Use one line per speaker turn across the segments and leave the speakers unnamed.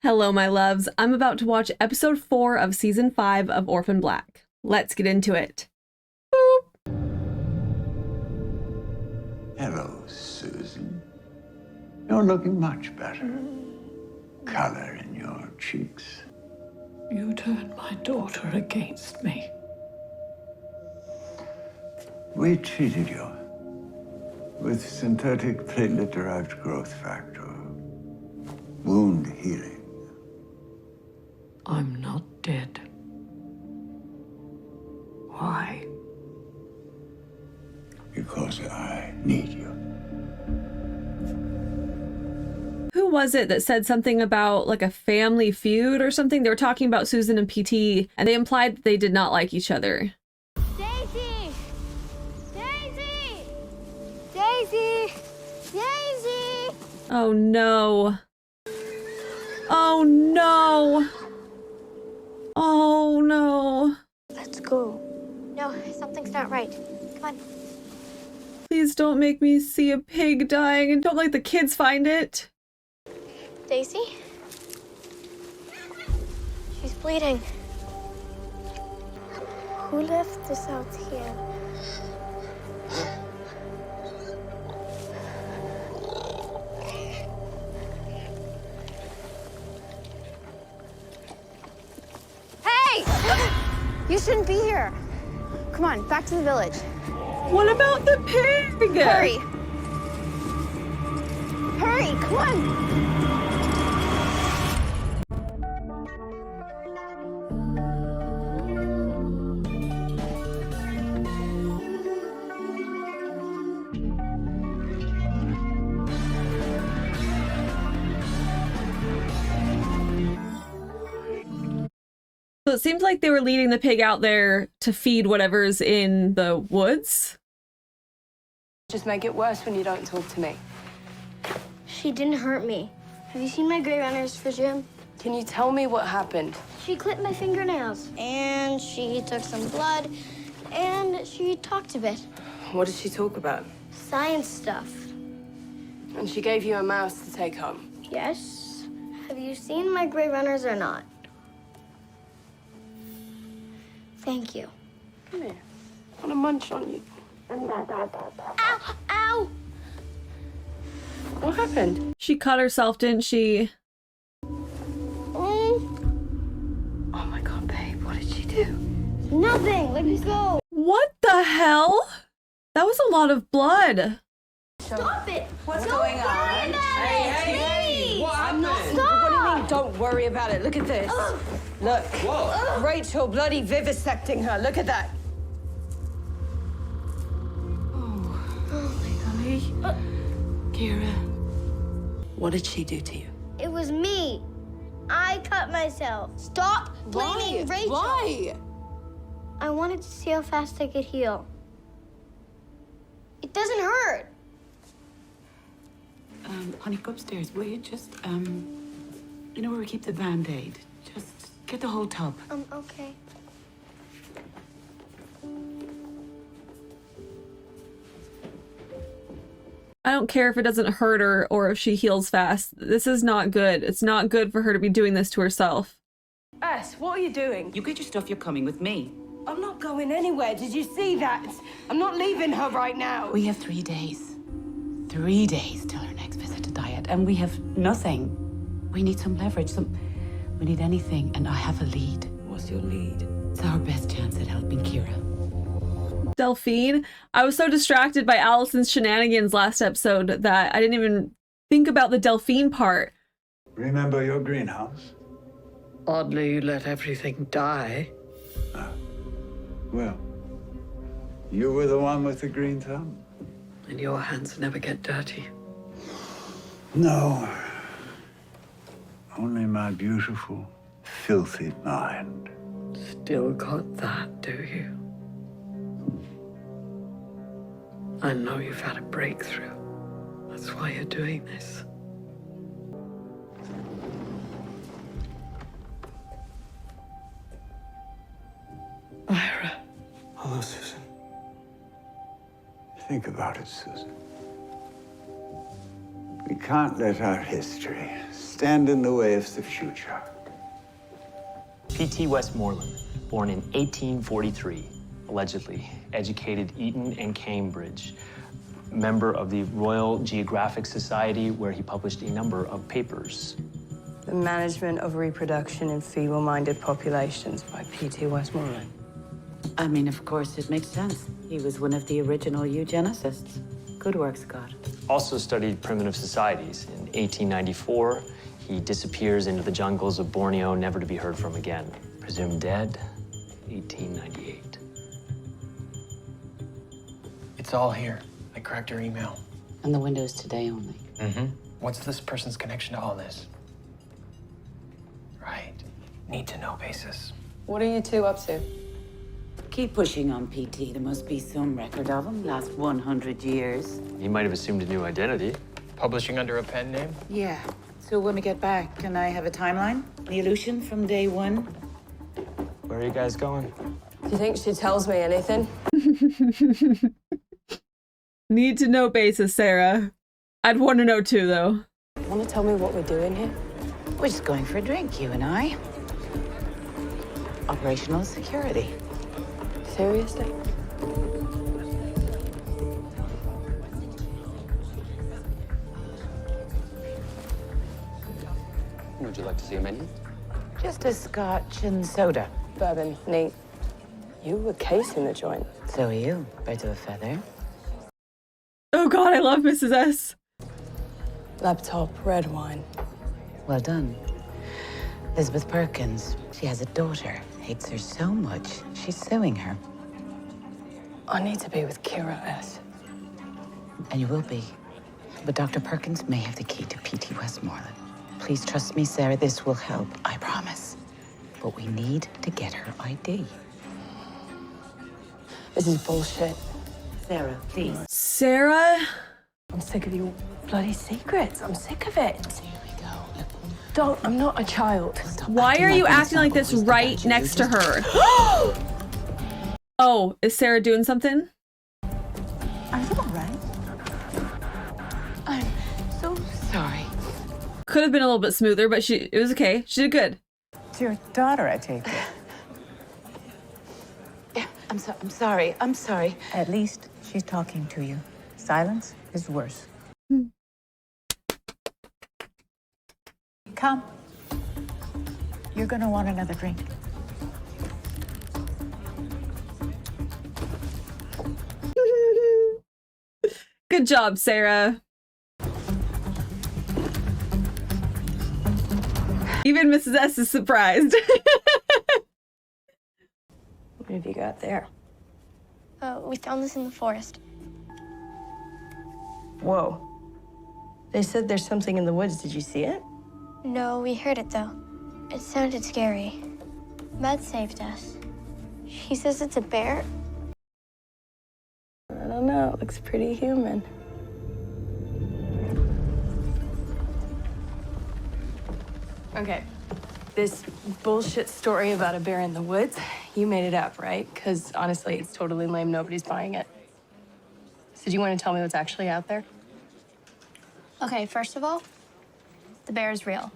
Hello, my loves. I'm about to watch episode 4 of season 5 of Orphan Black. Let's get into it. Boop.
Hello, Susan. You're looking much better. Color in your cheeks.
You turned my daughter against me.
We treated you with synthetic platelet-derived growth factor. Wound healing.
I'm not dead. Why?
Because I need you.
Who was it that said something about like a family feud or something? They were talking about Susan and PT, and they implied that they did not like each other.
Daisy! Daisy! Daisy! Daisy!
Oh no. Oh no. Oh no.
Let's go. No, something's not right. Come on.
Please don't make me see a pig dying and don't let the kids find it.
Daisy? She's bleeding. Who left this out here? Hey! You shouldn't be here. Come on, back to the village.
What about the pig?
Hurry! Hurry, come on!
So it seems like they were leading the pig out there to feed whatever's in the woods.
Just make it worse when you don't talk to me.
She didn't hurt me. Have you seen my gray runners for Jim?
Can you tell me what happened?
She clipped my fingernails. And she took some blood. And she talked a bit.
What did she talk about?
Science stuff.
And she gave you a mouse to take home.
Yes? Have you seen my gray runners or not? Thank you.
Come here. I want to munch on you.
Ow! Ow!
What happened?
She cut herself, didn't she?
Mm,
Oh my God, babe, what did she do?
nothing. Let me go.
What the hell? That was a lot of blood.
Stop it.
What's
Don't
going on?
worry about it. Please.
What happened?
Stop.
What do you mean, don't worry about it? Look at this. Look. Whoa. Rachel bloody vivisecting her. Look at that.
Ali? Kira? What did she do to you?
It was me. I cut myself. Stop blaming Rachel.
Why?
I wanted to see how fast I could heal. It doesn't hurt.
Honey, go upstairs, will you? Just, you know where we keep the Band-Aid? Just get the whole tub.
Okay.
I don't care if it doesn't hurt her or if she heals fast. This is not good. It's not good for her to be doing this to herself.
Ass, what are you doing?
You get your stuff, you're coming with me.
I'm not going anywhere. Did you see that? I'm not leaving her right now.
We have 3 days. 3 days till her next visit to diet, and we have nothing. We need some leverage, we need anything, and I have a lead.
What's your lead?
It's our best chance at helping Kira.
Delphine? I was so distracted by Allison's shenanigans last episode that I didn't even think about the Delphine part.
Remember your greenhouse?
Oddly, you let everything die.
Well, you were the one with the green thumb.
And your hands never get dirty.
No. Only my beautiful, filthy mind.
Still got that, do you? I know you've had a breakthrough. That's why you're doing this. Ira.
Hello, Susan. Think about it, Susan. We can't let our history stand in the way of the future.
P.T. Westmoreland, born in 1843, allegedly educated Eton and Cambridge, member of the Royal Geographic Society, where he published a number of papers.
The Management of Reproduction in Feeble-Minded Populations by P.T. Westmoreland.
I mean, of course, it makes sense. He was one of the original eugenicists. Good work, Scott.
Also studied primitive societies. In 1894, he disappears into the jungles of Borneo, never to be heard from again. Presumed dead, 1898.
It's all here. I cracked her email.
And the window's today only.
Mm-hmm. What's this person's connection to all this? Right. Need to know basis.
What are you two up to?
Keep pushing on, PT. There must be some record of him. Last 100 years.
He might have assumed a new identity.
Publishing under a pen name?
Yeah. So when we get back, can I have a timeline? The illusion from day one?
Where are you guys going?
Do you think she tells me anything?
Need to know basis, Sarah. I'd want to know too, though.
Want to tell me what we're doing here?
We're just going for a drink, you and I. Operational security.
Seriously?
Would you like to see a menu?
Just a scotch and soda.
Bourbon, neat. You were casing the joint.
So are you. Birds of a feather.
Oh God, I love Mrs. S.
Laptop, red wine.
Well done. Elizabeth Perkins. She has a daughter. Hates her so much, she's suing her.
I need to be with Kira S.
And you will be. But Dr. Perkins may have the key to P.T. Westmoreland. Please trust me, Sarah. This will help, I promise. But we need to get her ID.
This is bullshit.
Sarah, please.
Sarah?
I'm sick of your bloody secrets. I'm sick of it.
Here we go. Look,
Don't, I'm not a child.
stop
Why are you
it's
acting
not
like this
always about
right
you.
next
You
to
just-
her? Oh, is Sarah doing something?
Are you all right? I'm so sorry.
Could have been a little bit smoother, but it was okay. She did good.
It's your daughter, I take it.
Yeah, I'm sorry. I'm sorry.
At least she's talking to you. Silence is worse. Come. You're gonna want another drink.
Good job, Sarah. Even Mrs. S is surprised.
What have you got there?
We found this in the forest.
Whoa. They said there's something in the woods. Did you see it?
No, we heard it though. It sounded scary. Med saved us. She says it's a bear.
I don't know. It looks pretty human. Okay. This bullshit story about a bear in the woods, you made it up, right? Because honestly, it's totally lame. Nobody's buying it. So do you want to tell me what's actually out there?
Okay, first of all, the bear is real.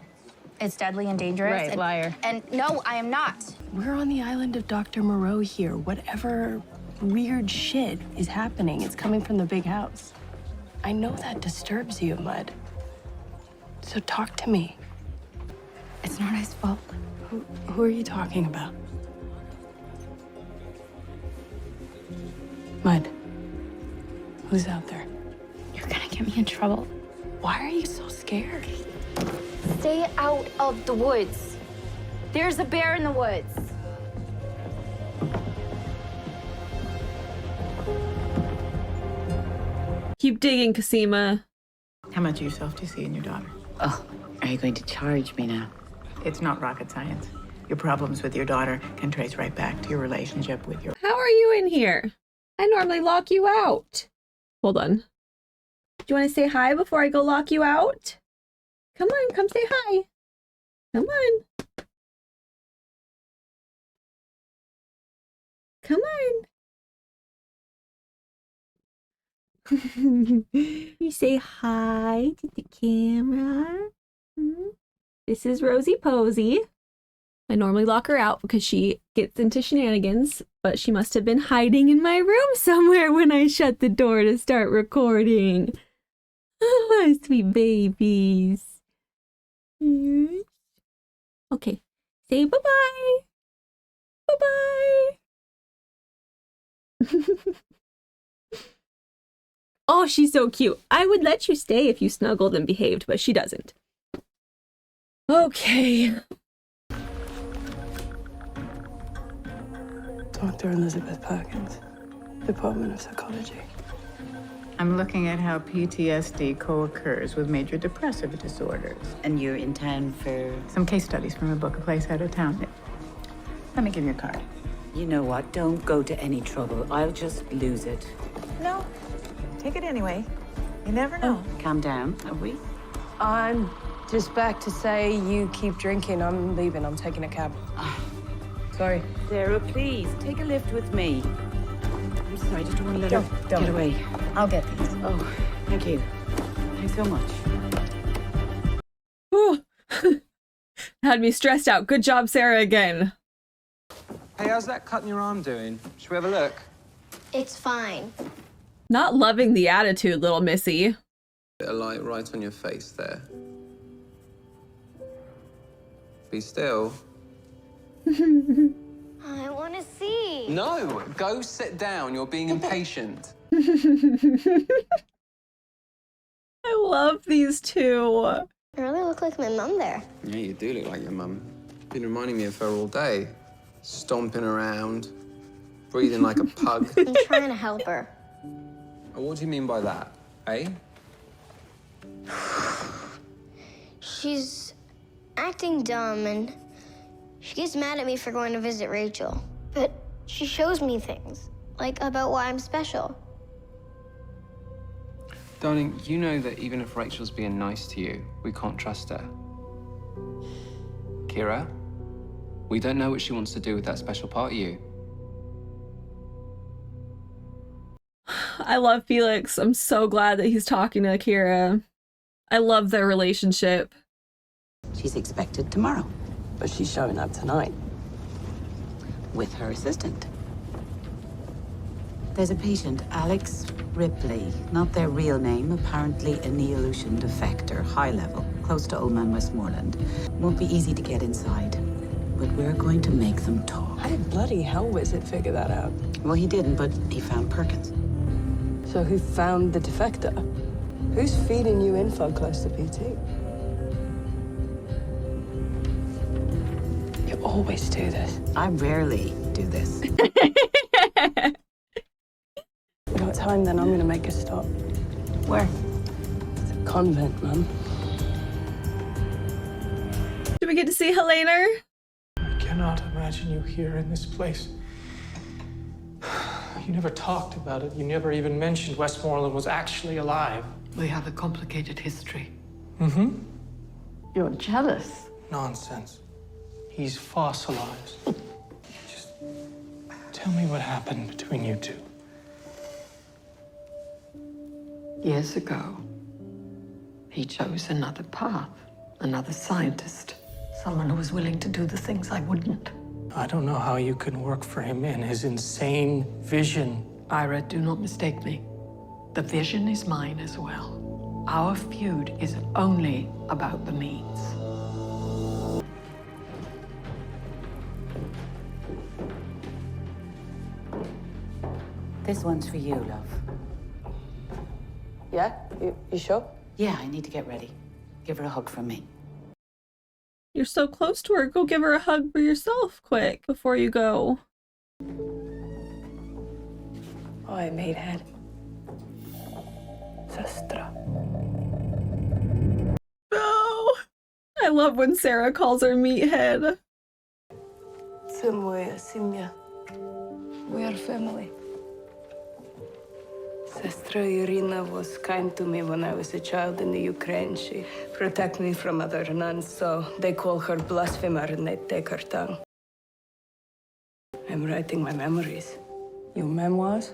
It's deadly and dangerous.
Right, liar.
And no, I am not.
We're on the island of Dr. Moreau here. Whatever weird shit is happening, it's coming from the big house. I know that disturbs you, So talk to me.
It's not his fault.
Who are you talking about? Mud. Who's out there?
You're gonna get me in trouble.
Why are you so scared?
Stay out of the woods. There's a bear in the woods.
Keep digging, Kasima.
How much of yourself do you see in your daughter?
Oh, are you going to charge me now?
It's not rocket science. Your problems with your daughter can trace right back to your relationship with your...
How are you in here? I normally lock you out. Hold on. Do you want to say hi before I go lock you out? Come on, come say hi. Come on. Come on. You say hi to the camera. Hmm? This is Rosie Posey. I normally lock her out because she gets into shenanigans, but she must have been hiding in my room somewhere when I shut the door to start recording. Oh, sweet babies. Okay, say bye-bye. Bye-bye. Oh, she's so cute. I would let you stay if you snuggled and behaved, but she doesn't. Okay.
Dr. Elizabeth Perkins, Department of Psychology.
I'm looking at how PTSD co-occurs with major depressive disorders.
And you're in town for...
Some case studies from a book, A Place Out of Town. Let me give you a card.
You know what? Don't go to any trouble. I'll just lose it.
No, take it anyway. You never know.
Calm down, are we?
I'm just back to say you keep drinking. I'm leaving. I'm taking a cab. Sorry.
Sarah, please, take a lift with me. I'm sorry, I just don't want to let her
Don't.
get away.
I'll get these.
Oh, thank you. Thanks so much.
Whew. Had me stressed out. Good job, Sarah, again.
Hey, how's that cut in your arm doing? Should we have a look?
It's fine.
Not loving the attitude, little missy.
Bit of light right on your face there. Be still.
I want to see.
No, go sit down. You're being impatient.
I love these two.
I really look like my mom there.
Yeah, you do look like your mum. Been reminding me of her all day. Stomping around, breathing like a pug.
I'm trying to help her.
What do you mean by that, eh?
She's acting dumb and she gets mad at me for going to visit Rachel. But she shows me things, like about why I'm special.
Darling, you know that even if Rachel's being nice to you, we can't trust her. Kira, we don't know what she wants to do with that special part of you.
I love Felix. I'm so glad that he's talking to Akira. I love their relationship.
She's expected tomorrow.
But she's showing up tonight.
With her assistant. There's a patient, Alex Ripley. Not their real name, apparently a Neolution defector, high level, close to Old Man Westmoreland. Won't be easy to get inside, but we're going to make them talk.
How did bloody hell Wizard figure that out?
Well, he didn't, but he found Perkins.
So who found the defector? Who's feeding you info close to PT? You always do this.
I rarely do this.
You got time, then I'm gonna make a stop.
Where?
It's a convent, Mum.
Do we get to see Helena?
I cannot imagine you here in this place. You never talked about it. You never even mentioned Westmoreland was actually alive.
We have a complicated history.
Mm-hmm.
You're jealous.
Nonsense. He's fossilized. Just tell me what happened between you two.
Years ago, he chose another path, another scientist, someone who was willing to do the things I wouldn't.
I don't know how you can work for him in his insane vision.
Ira, do not mistake me. The vision is mine as well. Our feud is only about the means.
This one's for you, love.
Yeah? You sure?
Yeah, I need to get ready. Give her a hug from me.
You're so close to her. Go give her a hug for yourself, quick, before you go.
Oj, meathead. Sestra.
No! I love when Sarah calls her meathead.
Це моя сім'я. We are family. Sister Irina was kind to me when I was a child in the Ukraine. She protected me from other nuns, so they call her blasphemer and they take her tongue. I'm writing my memories. Your memoirs?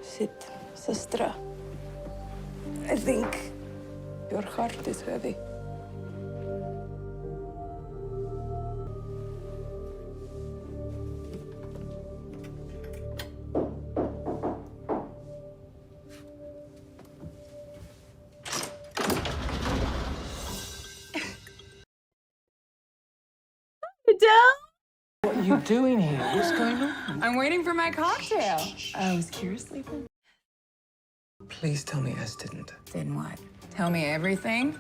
Sit, Sestra. I think
Your heart is heavy.
Adele?
What are you doing here? What's going on?
I'm waiting for my cocktail. I was curiously.
Please tell me Ez didn't.
Didn't what? Tell me everything?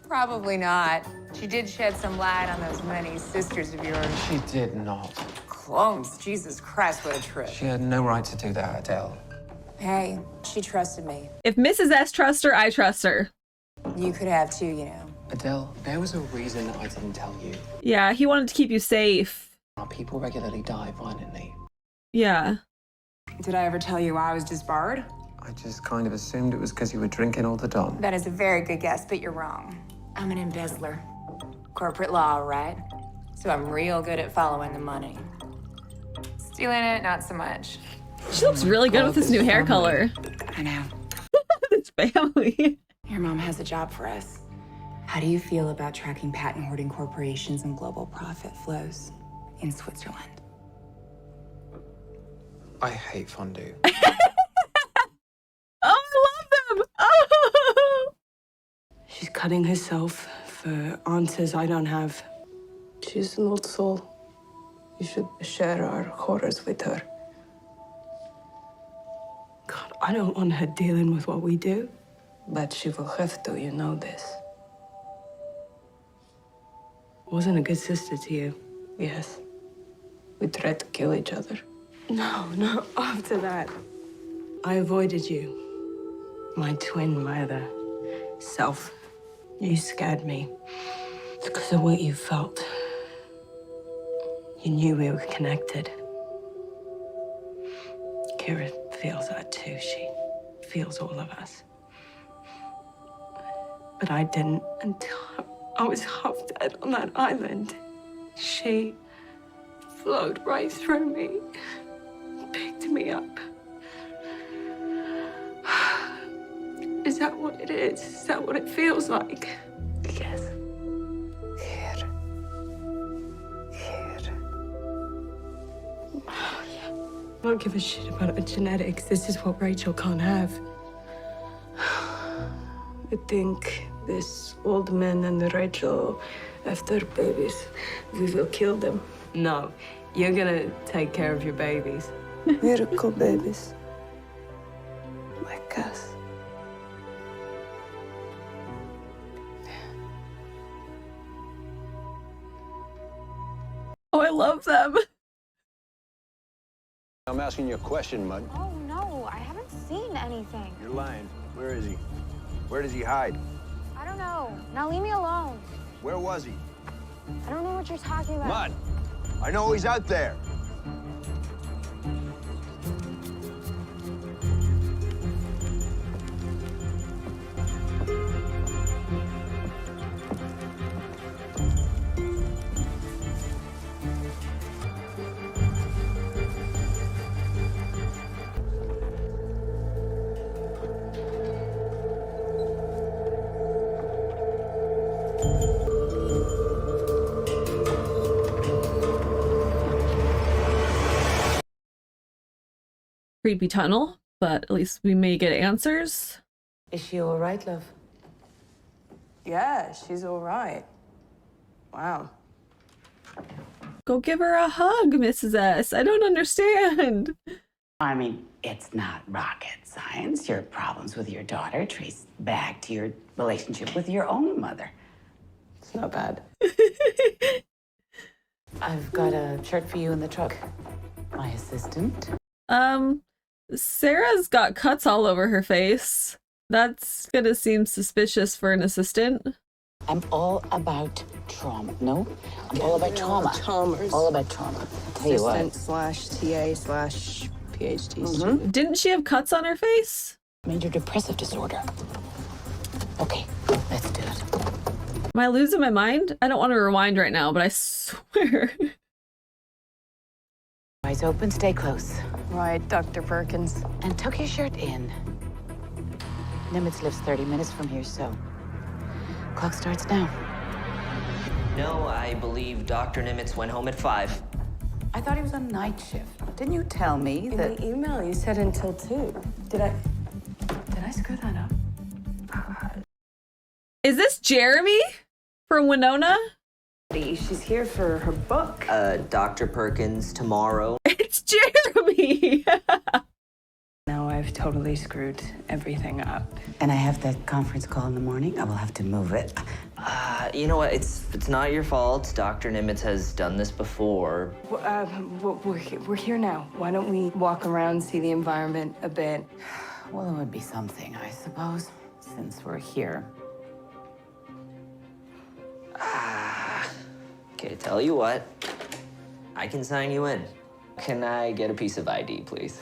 Probably not. She did shed some light on those many sisters of yours.
She did not.
Clones. Jesus Christ, what a trip.
She had no right to do that, Adele.
Hey, she trusted me.
If Mrs. S trusts her, I trust her.
You could have too, you know.
Adele, there was a reason I didn't tell you.
Yeah, he wanted to keep you safe.
Our people regularly die violently.
Yeah.
Did I ever tell you I was disbarred?
I just kind of assumed it was because you were drinking all the time.
That is a very good guess, but you're wrong. I'm an embezzler. Corporate law, right? So I'm real good at following the money. Stealing it, not so much.
She looks really good with this new hair color.
I know.
This family.
Your mom has a job for us. How do you feel about tracking patent hoarding corporations and global profit flows in Switzerland?
I hate fondue.
Oh, I love them! Oh!
She's cutting herself for answers I don't have. She's an old soul. You should share our horrors with her. God, I don't want her dealing with what we do, but she will have to, you know this. Wasn't a good sister to you, yes. We tried to kill each other. No, after that. I avoided you. My twin mother. Self. You scared me. Because of what you felt. You knew we were connected. Kira feels that too. She feels all of us. But I didn't until I was half dead on that island. She flowed right through me, picked me up. Is that what it is? Is that what it feels like? Yes. Here. I don't give a shit about her genetics. This is what Rachel can't have. I think this old man and Rachel, after babies, we will kill them. No, you're gonna take care of your babies. Miracle babies. Like us.
Oh, I love them.
I'm asking you a question, Mud.
Oh, no, I haven't seen anything.
You're lying. Where is he? Where does he hide?
I don't know. Now leave me alone.
Where was he?
I don't know what you're talking about.
Mud! I know he's out there.
Creepy tunnel, but at least we may get answers.
Is she all right, love?
Yeah, she's all right. Wow.
Go give her a hug, Mrs. S. I don't understand.
I mean, it's not rocket science. Your problems with your daughter trace back to your relationship with your own mother.
It's not bad.
I've got a shirt for you in the truck. My assistant.
Sarah's got cuts all over her face. That's gonna seem suspicious for an assistant.
I'm all about trauma. No? I'm all about trauma.
Chalmers.
All about trauma. Tell you what.
Assistant/TA/PhD student.
Didn't she have cuts on her face?
Major depressive disorder. Okay, let's do it.
Am I losing my mind? I don't want to rewind right now, but I swear.
Eyes open, stay close.
Right, Dr. Perkins.
And tuck your shirt in. Nimitz lives 30 minutes from here, so clock starts now.
No, I believe Dr. Nimitz went home at 5.
I thought he was on night shift. Didn't you tell me
In
that?
the email, you said until 2. Did I screw that up?
Is this Jeremy from Winona?
She's here for her book.
Dr. Perkins tomorrow.
It's Jeremy.
Now I've totally screwed everything up.
And I have that conference call in the morning. I will have to move it.
You know what? It's not your fault. Dr. Nimitz has done this before.
We're here now. Why don't we walk around, see the environment a bit?
Well, it would be something, I suppose, since we're here.
Okay, tell you what. I can sign you in. Can I get a piece of ID, please?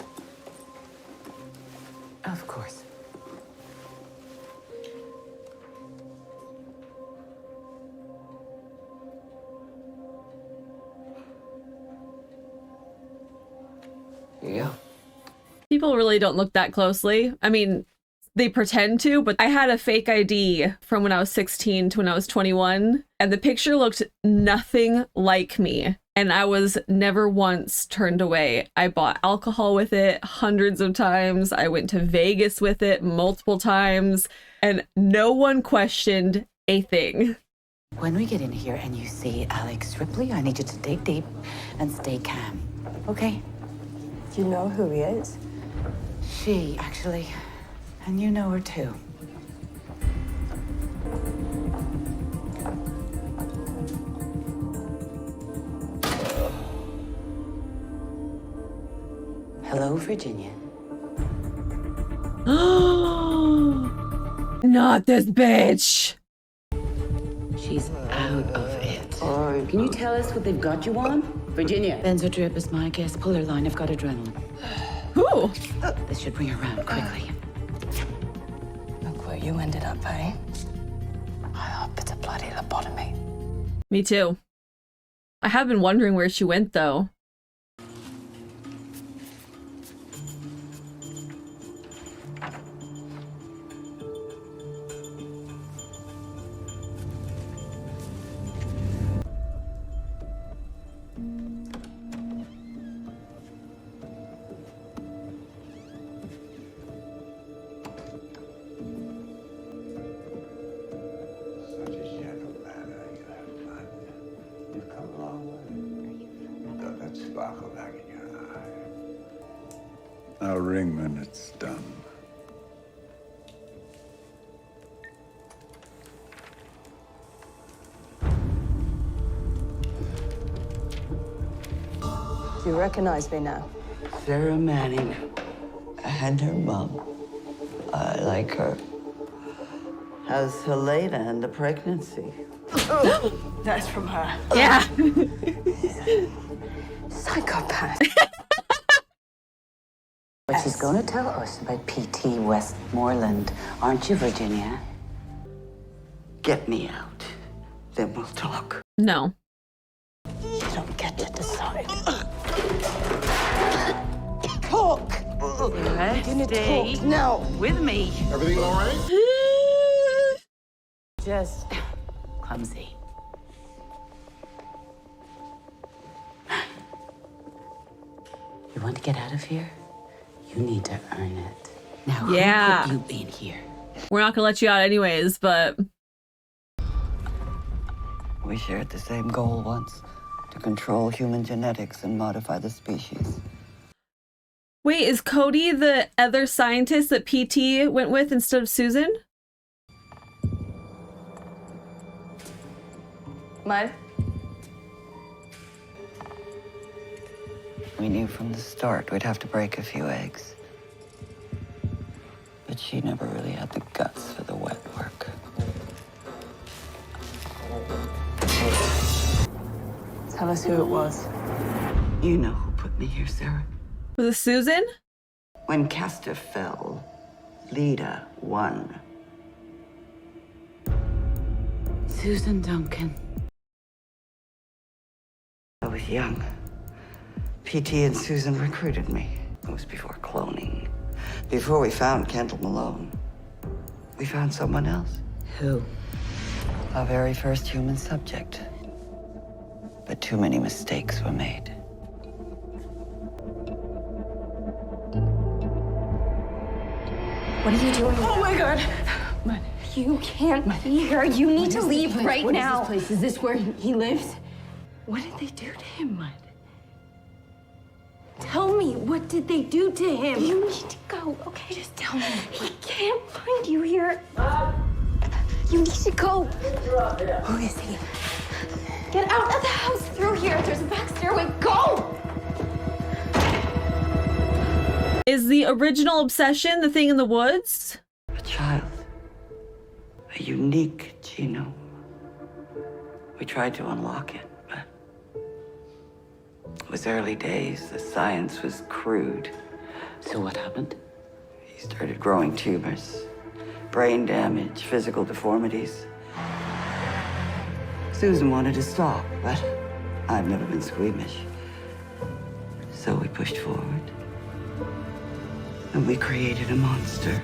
Of course.
Here you go.
People really don't look that closely. I mean, they pretend to, but I had a fake ID from when I was 16 to when I was 21, and the picture looked nothing like me. And I was never once turned away. I bought alcohol with it hundreds of times. I went to Vegas with it multiple times, and no one questioned a thing.
When we get in here and you see Alex Ripley, I need you to dig deep and stay calm, okay?
Do you know who he is?
She, actually. And you know her, too. Hello, Virginia.
Not this bitch.
She's out of it. Can you tell us what they've got you on? Virginia. Benzodrip is my guess. Pull her line. I've got adrenaline.
Who?
This should bring her around quickly.
Look where you ended up, eh? I hope it's a bloody lobotomy.
Me too. I have been wondering where she went, though.
Sparkle back in your eye. Now, Ringman, it's done.
Do you recognize me now?
Sarah Manning and her mom. I like her. How's Helena and the pregnancy?
That's from her.
Yeah.
Psychopath.
But she's going to tell us about P.T. Westmoreland, aren't you, Virginia?
Get me out. Then we'll talk.
No.
You don't get to decide.
Talk!
Stay
now
with me.
Everything all right?
Just clumsy. You want to get out of here? You need to earn it. Now,
Yeah.
who put you in here?
We're not gonna let you out anyways, but...
We shared the same goal once, to control human genetics and modify the species.
Wait, is Cody the other scientist that PT went with instead of Susan?
Mud?
We knew from the start we'd have to break a few eggs. But she never really had the guts for the wet work.
Tell us who it was.
You know who put me here, Sarah.
Was it Susan?
When Castor fell, Leda won.
Susan Duncan.
I was young. PT and Susan recruited me. It was before cloning. Before we found Kendall Malone. We found someone else.
Who?
Our very first human subject. But too many mistakes were made.
What are you doing?
Oh my God.
You can't be here. You need to leave right now.
What is this place? Is this where he lives? What did they do to him, Mud? Tell me, what did they do to him?
You need to go, okay? Just tell me. He can't find you here. You need to go.
Who is he?
Get out of the house through here. There's a back stairway. Go!
Is the original obsession the thing in the woods?
A child. A unique genome. We tried to unlock it, but it was early days. The science was crude.
So what happened?
He started growing tumors, brain damage, physical deformities. Susan wanted to stop, but I've never been squeamish. So we pushed forward. And we created a monster.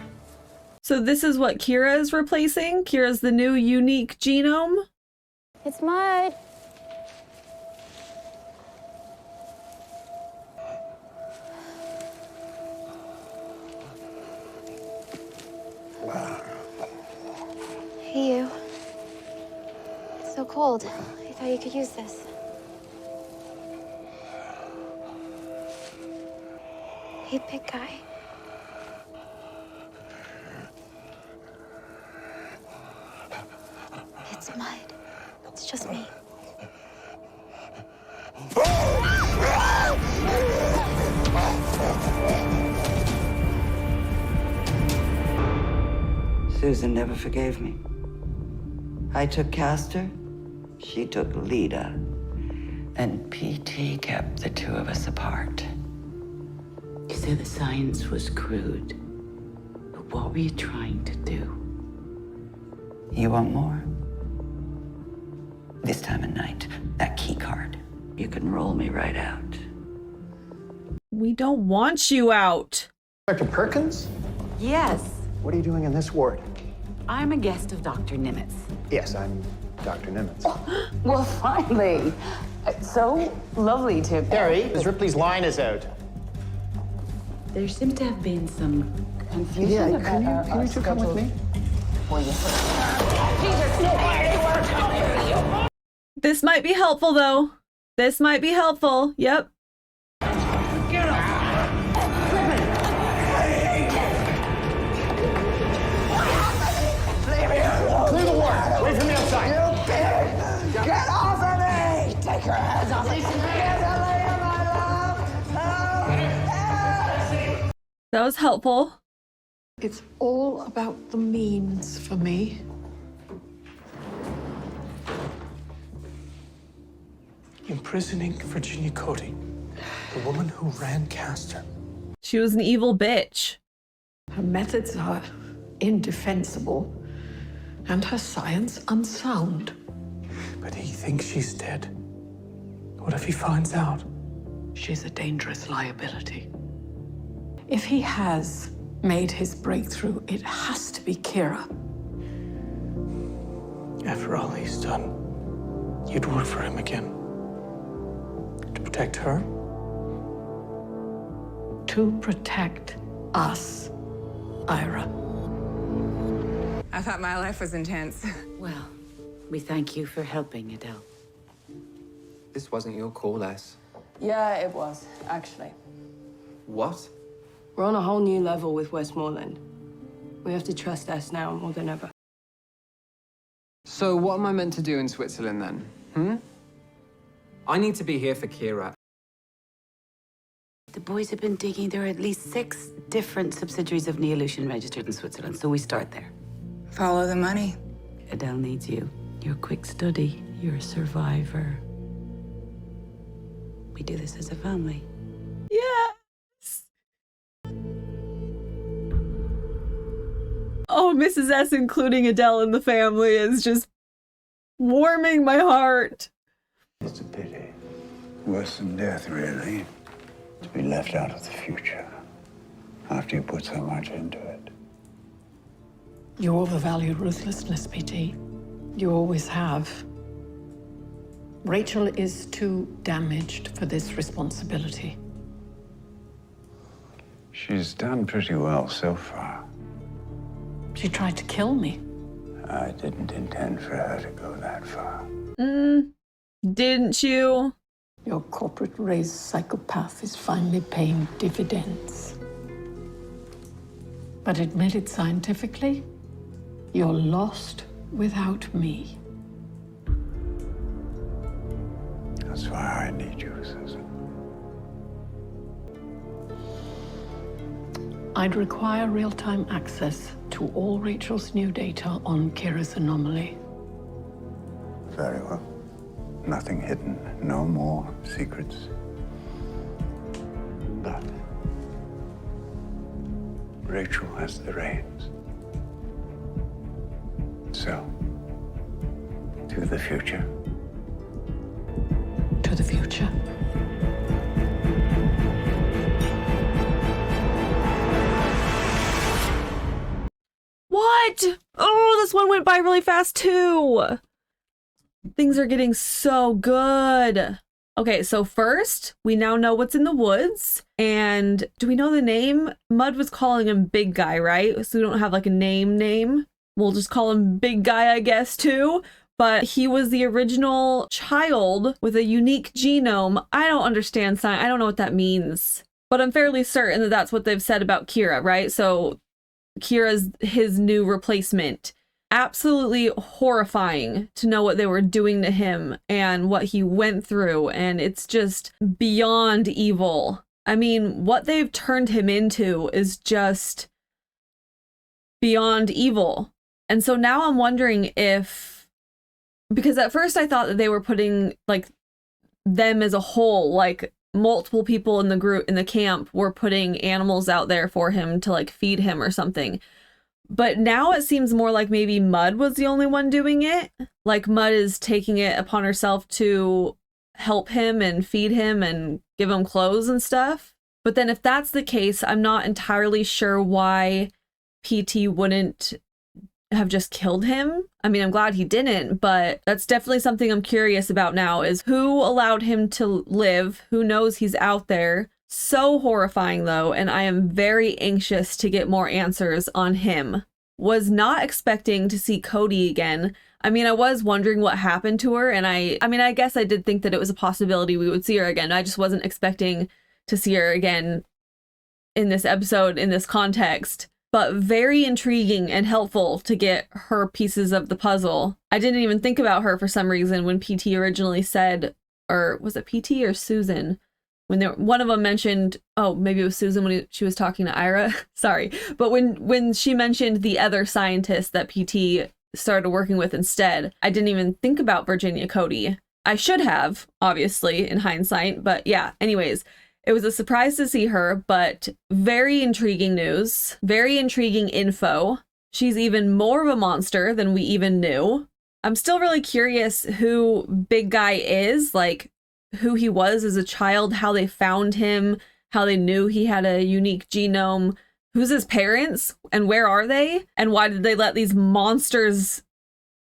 So this is what Kira is replacing? Kira's the new unique genome?
It's Mud. Hey, you. It's so cold. I thought you could use this. Hey, big guy. It's Mud. It's just me.
Susan never forgave me. I took Castor, she took Lita, and PT kept the two of us apart.
You said the science was crude. But what were you trying to do?
You want more? This time of night, that key card. You can roll me right out.
We don't want you out.
Dr. Perkins?
Yes.
What are you doing in this ward?
I'm a guest of Dr. Nimitz.
Yes, I'm Dr. Nimitz.
Well, finally. So lovely to...
Harry, Ms. Ripley's line is out.
There seems to have been some confusion
Yeah,
about
can you two come with me?
This might be helpful, though. This might be helpful. Yep.
Get up! Clear the ward. Wait for me outside.
You pig! Get off of me! Take your hands off me!
That was helpful.
It's all about the means for me.
Imprisoning Virginia Cody, the woman who ran Castor.
She was an evil bitch.
Her methods are indefensible, and her science unsound.
But he thinks she's dead. What if he finds out?
She's a dangerous liability. If he has made his breakthrough, it has to be Kira.
After all he's done, you'd work for him again. To protect her?
To protect us, Ira.
I thought my life was intense.
Well, we thank you for helping, Adele.
This wasn't your call, Les.
Yeah, it was, actually.
What?
We're on a whole new level with Westmoreland. We have to trust us now more than ever.
So what am I meant to do in Switzerland then? I need to be here for Kira.
The boys have been digging. There are at least 6 different subsidiaries of Neolution registered in Switzerland, so we start there.
Follow the money.
Adele needs you. You're a quick study. You're a survivor. We do this as a family.
Yes. Oh, Mrs. S, including Adele in the family, is just warming my heart.
It's a pity. Worse than death, really. To be left out of the future after you put so much into it.
You overvalue ruthlessness, PT. You always have. Rachel is too damaged for this responsibility.
She's done pretty well so far.
She tried to kill me.
I didn't intend for her to go that far.
Didn't you?
Your corporate-raised psychopath is finally paying dividends. But admitted scientifically, you're lost without me.
That's why I need you, Susan.
I'd require real-time access to all Rachel's new data on Kira's anomaly.
Very well. Nothing hidden. No more secrets. But Rachel has the reins. So, to the future.
To the future.
What? Oh, this one went by really fast too. Things are getting so good. Okay, so first, we now know what's in the woods. And do we know the name? Mud was calling him Big Guy, right? So we don't have like a name. We'll just call him Big Guy, I guess, too. But he was the original child with a unique genome. I don't understand science. I don't know what that means. But I'm fairly certain that that's what they've said about Kira, right? So Kira's his new replacement. Absolutely horrifying to know what they were doing to him and what he went through. And it's just beyond evil. I mean, what they've turned him into is just beyond evil. And so now I'm wondering if, because at first I thought that they were putting like them as a whole, like multiple people in the group, in the camp, were putting animals out there for him to like feed him or something. But now it seems more like maybe Mud was the only one doing it. Like Mud is taking it upon herself to help him and feed him and give him clothes and stuff. But then if that's the case, I'm not entirely sure why PT wouldn't have just killed him. I mean, I'm glad he didn't, but that's definitely something I'm curious about now, is who allowed him to live? Who knows he's out there? So horrifying though, and I am very anxious to get more answers on him. Was not expecting to see Cody again. I mean, I was wondering what happened to her, and I mean, I guess I did think that it was a possibility we would see her again. I just wasn't expecting to see her again in this episode, in this context. But very intriguing and helpful to get her pieces of the puzzle. I didn't even think about her for some reason when PT originally said, or was it PT or Susan? When one of them mentioned, oh, maybe it was Susan when she was talking to Ira. Sorry. But when she mentioned the other scientist that PT started working with instead, I didn't even think about Virginia Cody. I should have, obviously, in hindsight. But yeah, anyways, it was a surprise to see her, but very intriguing news, very intriguing info. She's even more of a monster than we even knew. I'm still really curious who Big Guy is, like who he was as a child, how they found him, how they knew he had a unique genome, who's his parents, and where are they? And why did they let these monsters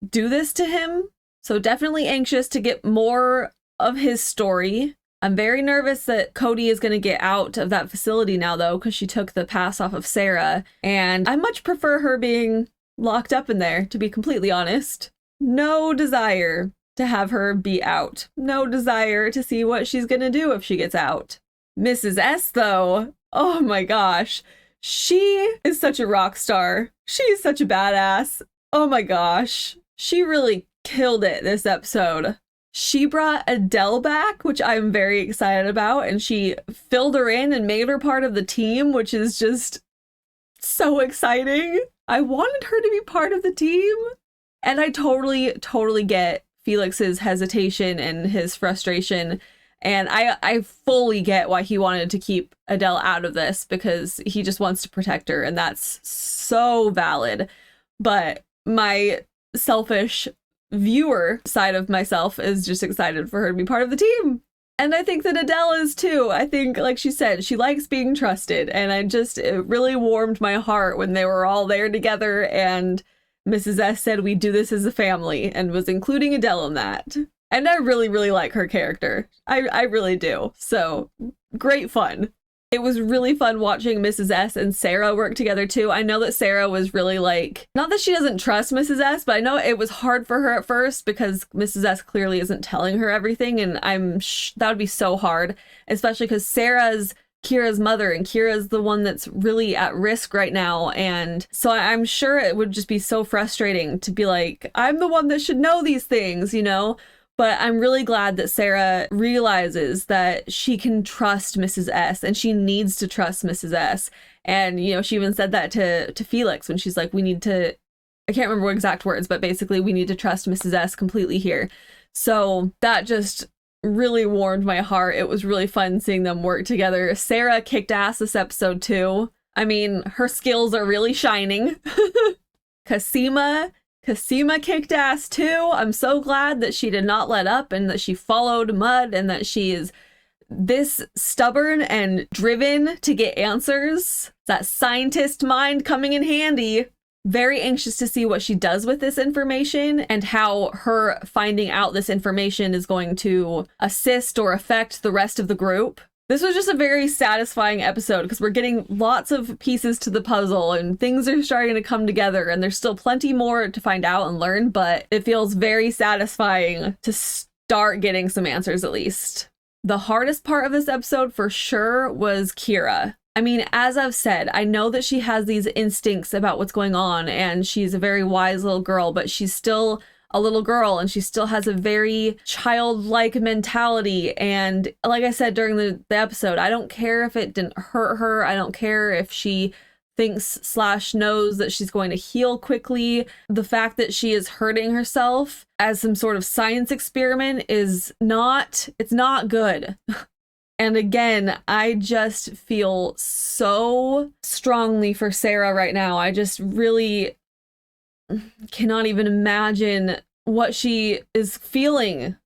do this to him? So definitely anxious to get more of his story. I'm very nervous that Cody is going to get out of that facility now, though, because she took the pass off of Sarah. And I much prefer her being locked up in there, to be completely honest. No desire to have her be out. No desire to see what she's going to do if she gets out. Mrs. S, though, oh my gosh. She is such a rock star. She's such a badass. Oh my gosh. She really killed it this episode. She brought Adele back, which I'm very excited about, and she filled her in and made her part of the team, which is just so exciting. I wanted her to be part of the team, and I totally get Felix's hesitation and his frustration, and I fully get why he wanted to keep Adele out of this, because he just wants to protect her, and that's so valid. But my selfish viewer side of myself is just excited for her to be part of the team. And I think that Adele is too. I think, like she said, she likes being trusted. And it really warmed my heart when they were all there together and Mrs. S said we do this as a family and was including Adele in that. And I really, really like her character. I really do. So great fun. It was really fun watching Mrs. S and Sarah work together too. I know that Sarah was really like, not that she doesn't trust Mrs. S, but I know it was hard for her at first because Mrs. S clearly isn't telling her everything. And that would be so hard, especially because Sarah's Kira's mother and Kira's the one that's really at risk right now. And so I'm sure it would just be so frustrating to be like, I'm the one that should know these things, you know? But I'm really glad that Sarah realizes that she can trust Mrs. S and she needs to trust Mrs. S. And, you know, she even said that to Felix when she's like, we need to, I can't remember what exact words, but basically we need to trust Mrs. S completely here. So that just really warmed my heart. It was really fun seeing them work together. Sarah kicked ass this episode too. I mean, her skills are really shining. Cosima kicked ass too. I'm so glad that she did not let up and that she followed Mud and that she is this stubborn and driven to get answers. That scientist mind coming in handy. Very anxious to see what she does with this information and how her finding out this information is going to assist or affect the rest of the group. This was just a very satisfying episode because we're getting lots of pieces to the puzzle and things are starting to come together and there's still plenty more to find out and learn, but it feels very satisfying to start getting some answers at least. The hardest part of this episode for sure was Kira. I mean, as I've said, I know that she has these instincts about what's going on and she's a very wise little girl, but she's still a little girl and she still has a very childlike mentality. And like I said during the episode, I don't care if it didn't hurt her. I don't care if she thinks / knows that she's going to heal quickly. The fact that she is hurting herself as some sort of science experiment it's not good. And again, I just feel so strongly for Sarah right now. I just really cannot even imagine what she is feeling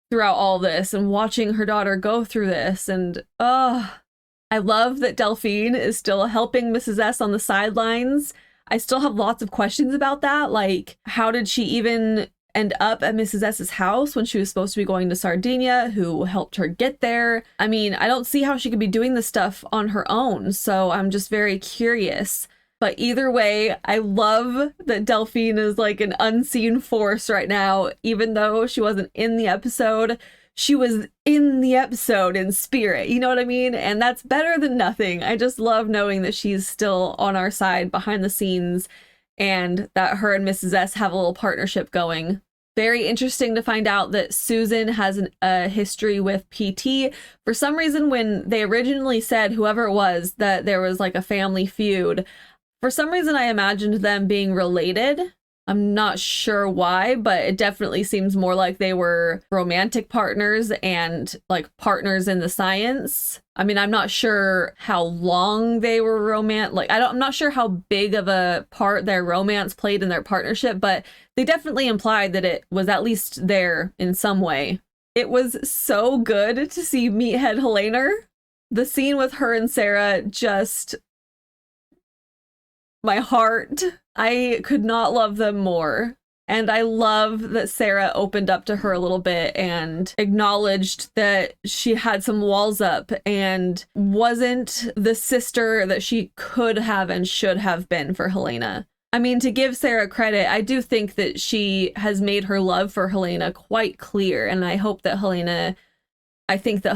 throughout all this and watching her daughter go through this. And I love that Delphine is still helping Mrs. S on the sidelines. I still have lots of questions about that. Like, how did she even end up at Mrs. S's house when she was supposed to be going to Sardinia? Who helped her get there? I mean, I don't see how she could be doing this stuff on her own. So I'm just very curious. But either way, I love that Delphine is like an unseen force right now. Even though she wasn't in the episode, she was in the episode in spirit. You know what I mean? And that's better than nothing. I just love knowing that she's still on our side behind the scenes and that her and Mrs. S have a little partnership going. Very interesting to find out that Susan has a history with PT. For some reason, when they originally said, whoever it was, that there was like a family feud, for some reason, I imagined them being related. I'm not sure why, but it definitely seems more like they were romantic partners and like partners in the science. I mean, I'm not sure how long they were romantic. I'm not sure how big of a part their romance played in their partnership, but they definitely implied that it was at least there in some way. It was so good to see Meathead Helena. The scene with her and Sarah just... my heart. I could not love them more. And I love that Sarah opened up to her a little bit and acknowledged that she had some walls up and wasn't the sister that she could have and should have been for Helena. I mean, to give Sarah credit, I do think that she has made her love for Helena quite clear. And I think that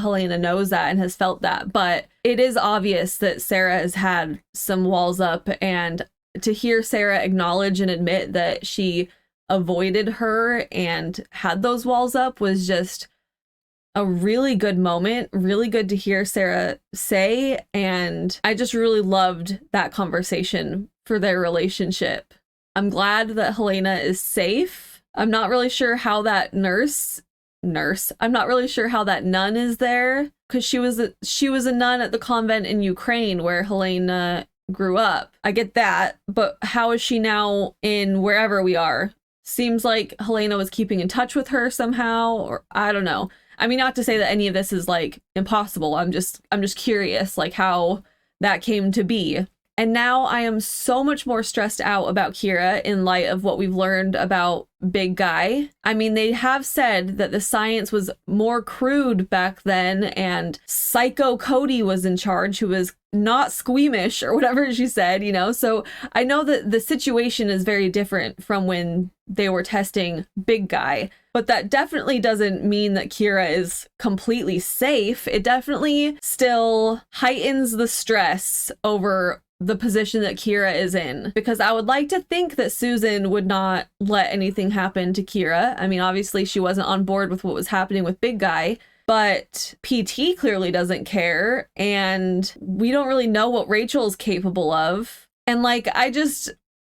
Helena knows that and has felt that. But it is obvious that Sarah has had some walls up, and to hear Sarah acknowledge and admit that she avoided her and had those walls up was just a really good moment. Really good to hear Sarah say. And I just really loved that conversation for their relationship. I'm glad that Helena is safe. I'm not really sure how that I'm not really sure how that nun is there, because she was a nun at the convent in Ukraine where Helena grew up. I get that, but how is she now in wherever we are, seems like Helena was keeping in touch with her somehow, or I don't know. I mean, not to say that any of this is like impossible. I'm just curious like how that came to be. And now I am so much more stressed out about Kira in light of what we've learned about Big Guy. I mean, they have said that the science was more crude back then, and Psycho Cody was in charge, who was not squeamish or whatever she said, you know? So I know that the situation is very different from when they were testing Big Guy, but that definitely doesn't mean that Kira is completely safe. It definitely still heightens the stress over the position that Kira is in, because I would like to think that Susan would not let anything happen to Kira. I mean, obviously she wasn't on board with what was happening with Big Guy, but PT clearly doesn't care, and we don't really know what Rachel's capable of. And like,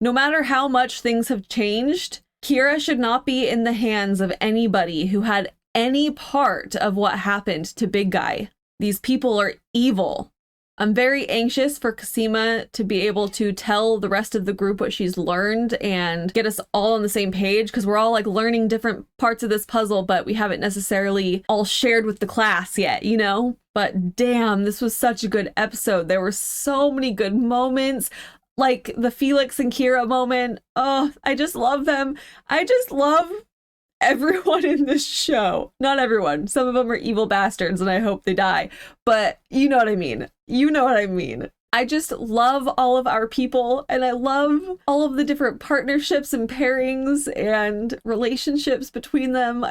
no matter how much things have changed, Kira should not be in the hands of anybody who had any part of what happened to Big Guy. These people are evil. I'm very anxious for Cosima to be able to tell the rest of the group what she's learned and get us all on the same page, because we're all like learning different parts of this puzzle, but we haven't necessarily all shared with the class yet, you know? But damn, this was such a good episode. There were so many good moments, like the Felix and Kira moment. Oh, I just love them. I just love everyone in this show. Not everyone. Some of them are evil bastards and I hope they die. But you know what I mean. You know what I mean. I just love all of our people, and I love all of the different partnerships and pairings and relationships between them.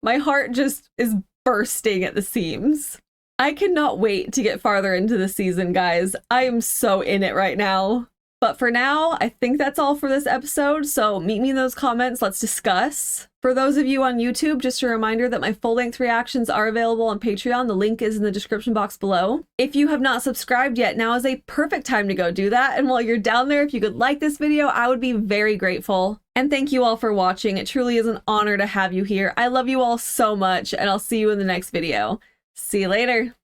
My heart just is bursting at the seams. I cannot wait to get farther into the season, guys. I am so in it right now. But for now, I think that's all for this episode, so meet me in those comments, let's discuss. For those of you on YouTube, just a reminder that my full-length reactions are available on Patreon. The link is in the description box below. If you have not subscribed yet, now is a perfect time to go do that, and while you're down there, if you could like this video, I would be very grateful. And thank you all for watching. It truly is an honor to have you here. I love you all so much, and I'll see you in the next video. See you later.